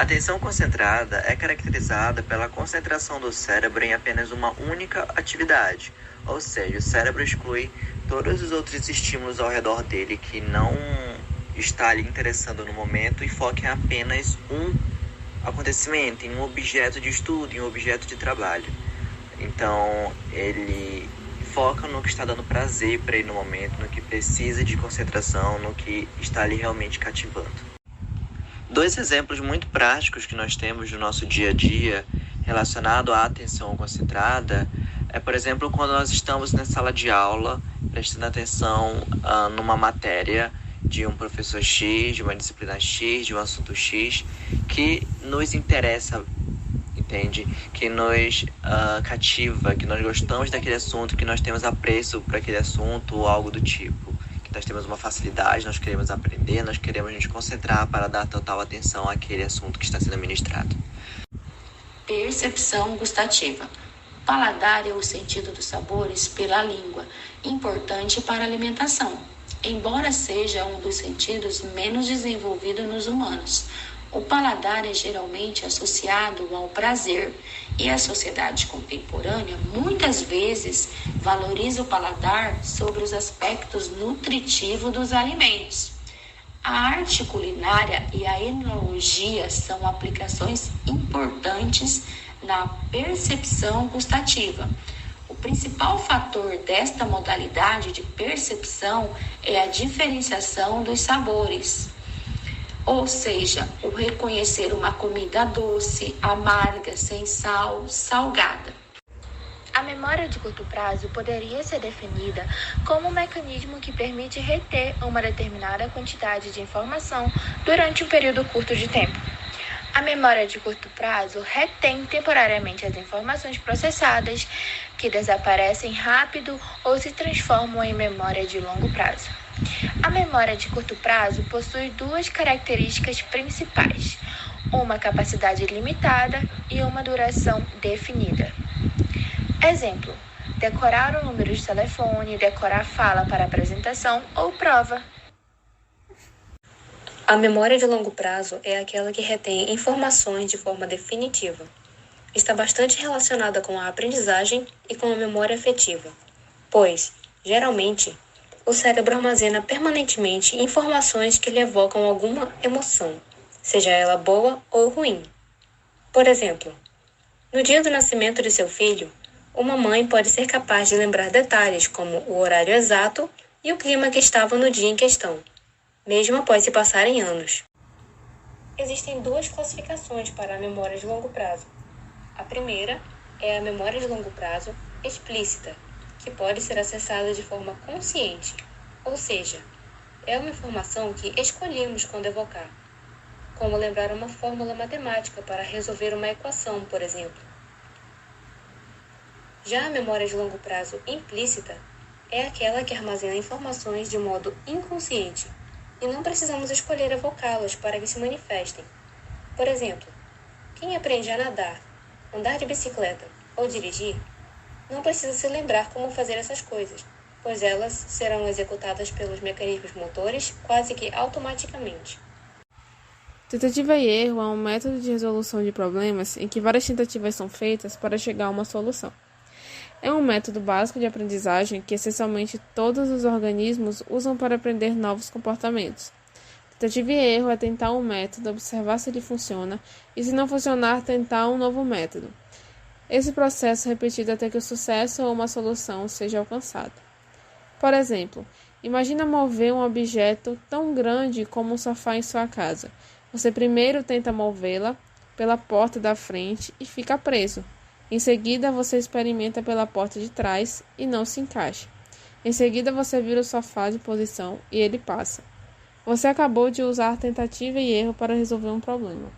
A atenção concentrada é caracterizada pela concentração do cérebro em apenas uma única atividade, ou seja, o cérebro exclui todos os outros estímulos ao redor dele que não está ali interessando no momento e foca em apenas um acontecimento, em um objeto de estudo, em um objeto de trabalho. Então, ele foca no que está dando prazer para ele no momento, no que precisa de concentração, no que está ali realmente cativando. Dois exemplos muito práticos que nós temos no nosso dia a dia relacionado à atenção concentrada é, por exemplo, quando nós estamos na sala de aula prestando atenção numa matéria de um professor X, de uma disciplina X, de um assunto X, que nos interessa, entende? Que nos cativa, que nós gostamos daquele assunto, que nós temos apreço por aquele assunto ou algo do tipo. Que nós temos uma facilidade, nós queremos aprender, nós queremos nos concentrar para dar total atenção àquele assunto que está sendo ministrado. Percepção gustativa. Paladar é o sentido dos sabores pela língua, importante para a alimentação, embora seja um dos sentidos menos desenvolvidos nos humanos. O paladar é geralmente associado ao prazer e a sociedade contemporânea muitas vezes valoriza o paladar sobre os aspectos nutritivos dos alimentos. A arte culinária e a enologia são aplicações importantes na percepção gustativa. O principal fator desta modalidade de percepção é a diferenciação dos sabores. Ou seja, o reconhecer uma comida doce, amarga, sem sal, salgada. A memória de curto prazo poderia ser definida como um mecanismo que permite reter uma determinada quantidade de informação durante um período curto de tempo. A memória de curto prazo retém temporariamente as informações processadas, que desaparecem rápido ou se transformam em memória de longo prazo. A memória de curto prazo possui duas características principais: uma capacidade limitada e uma duração definida. Exemplo: decorar o número de telefone, decorar fala para apresentação ou prova. A memória de longo prazo é aquela que retém informações de forma definitiva. Está bastante relacionada com a aprendizagem e com a memória afetiva, pois, geralmente, o cérebro armazena permanentemente informações que lhe evocam alguma emoção, seja ela boa ou ruim. Por exemplo, no dia do nascimento de seu filho, uma mãe pode ser capaz de lembrar detalhes como o horário exato e o clima que estava no dia em questão, mesmo após se passarem anos. Existem duas classificações para a memória de longo prazo. A primeira é a memória de longo prazo explícita, que pode ser acessada de forma consciente, ou seja, é uma informação que escolhemos quando evocar, como lembrar uma fórmula matemática para resolver uma equação, por exemplo. Já a memória de longo prazo implícita é aquela que armazena informações de modo inconsciente e não precisamos escolher evocá-las para que se manifestem. Por exemplo, quem aprende a nadar, andar de bicicleta ou dirigir, não precisa se lembrar como fazer essas coisas, pois elas serão executadas pelos mecanismos motores quase que automaticamente. Tentativa e erro é um método de resolução de problemas em que várias tentativas são feitas para chegar a uma solução. É um método básico de aprendizagem que essencialmente todos os organismos usam para aprender novos comportamentos. Tentativa e erro é tentar um método, observar se ele funciona e, se não funcionar, tentar um novo método. Esse processo é repetido até que o sucesso ou uma solução seja alcançado. Por exemplo, imagina mover um objeto tão grande como um sofá em sua casa. Você primeiro tenta movê-la pela porta da frente e fica preso. Em seguida, você experimenta pela porta de trás e não se encaixa. Em seguida, você vira o sofá de posição e ele passa. Você acabou de usar tentativa e erro para resolver um problema.